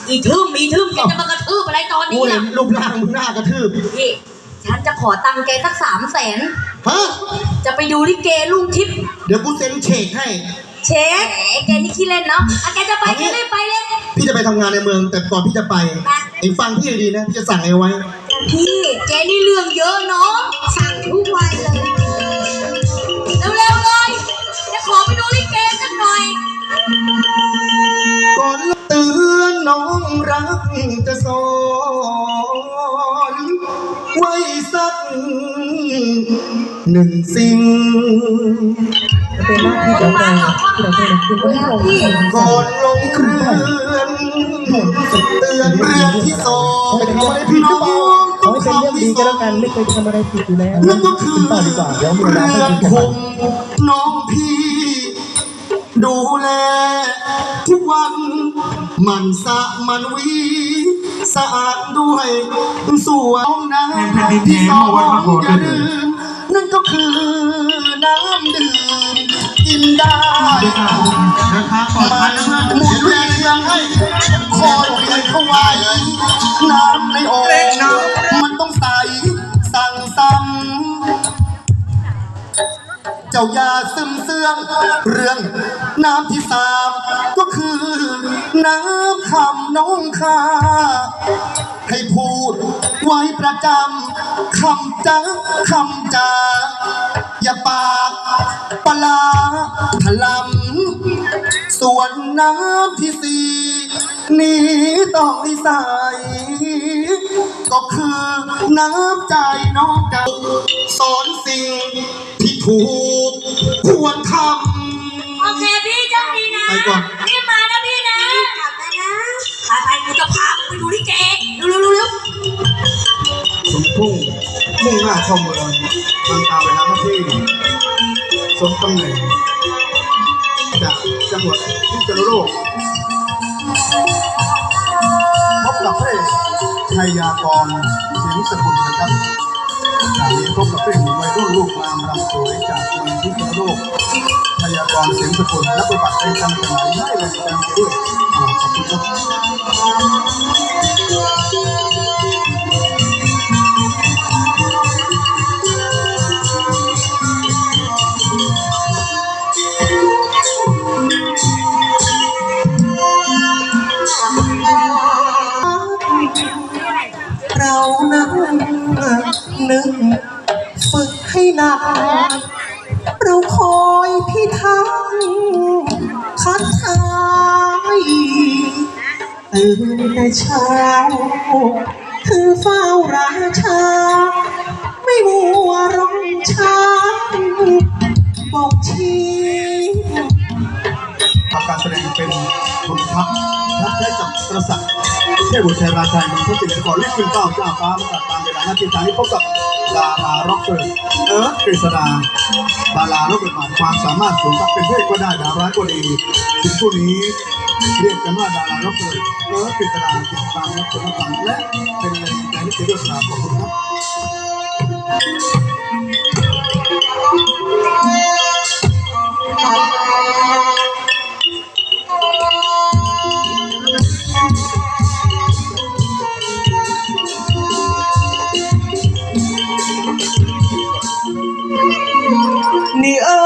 อีทึมแกจะมากระทืบอะไรตอนนี้ล่ะรูปร่างมึงหน้ากระทืบพี่ฉันจะขอตังค์แกสัก300,000ฮะจะไปดูลิเกลุงทิพย์เดี๋ยวกูเซ็นเช็คให้เช็คแกนี่ขี้เล่นเนาะแกจะไปก็ได้ไปเลยพี่จะไปทำงานในเมืองแต่ก่อนพี่จะไปเอ็งฟังพี่ดีนะพี่จะสั่งเอาไว้พี่แกนี่เรื่องเยอะเนาะสั่งทุกวันเลยเร็วๆเลยจะขอไปดูลิเกสักหน่อยก่อนเตือนน้องรักจะสอนไว้สักหนึ่งสิ่งเป็นหน้าที่ของเราที่เราจะนำขึ้นมาให้เราก่อนลงเครื่องเตือนเรื่องที่สองน้องต้องทำดีก็แล้วกันไม่เคยทำอะไรผิดอยู่แล้วนั่นก็คือต่อดีกว่าเดี๋ยวมีเวลาให้เรื่องคงน้องพี่ดูแลทุกวันมันสะมันวีสะอาดด้วยส่วนน้ำที่สองอย่าลืมนั่นก็คือน้ำดื่มกินได้มันหมุนเวียนให้คอยเวียนเข้าไว้น้ำในโอ่งมันต้องใสสั่งซ้ำเจ้ายาซึมเสื่องเรื่องน้ำที่สามก็คือน้ำคำน้องคาให้พูดไว้ประจำคำจ้าคำจาอย่าปากปลาถลำส่วนน้ำที่สี่นี้ต้องนิสัยก็คือน้ำใจน้องใจสอนสิ่งที่ถูกควรทำโอเคพี่เจ้าดีนะพี่มานะพี่นะกลับไปนะไปกูจะพาไปดูลิเกเร็วสมพุ่งมุ่งหน้าเข้าเมืองทางตามไปทางที่สมตำแหน่งจากจังหวัดพิษณุโลกพบกับพระเอกชัยยากรเสียงสกุลนะครับจากนี้พบกับพระเอกวัยรุ่นลูกงามรำสวยจากเมืองพิษณุโลกชัยยากรเสียงสกุลและประวัติเป็นการสมัยให้แรงใจด้วยขอบคุณครับเรานั้นนึกฝึกให้หนักเราคอยพิทักษ์คัดทายตื่นแต่เช้าคือเฝ้าราชาไม่มัวร้องช้าบอกชี้การแสดงเป็นคุณทัพรับใช้กับกษัตริย์เทพบุตรชัยราชัยมันก็จะเป็นขอเรียกขึ้นเจ้าฟ้ามาตัดตามเวลาหน้าที่ทางนี้พบกับดาราร็อกเกอร์กฤษดาดาราโรคเป็นหมันความสามารถสูงครับเป็นเพศก็ได้ดาราก็ดีถึงผู้นี้เรียกกันว่าดาราร็อกเกอร์กฤษดาติดตามรับชมกันและเป็นแรงใจที่จะเลือกสาวของคุณครับ นี่เอ้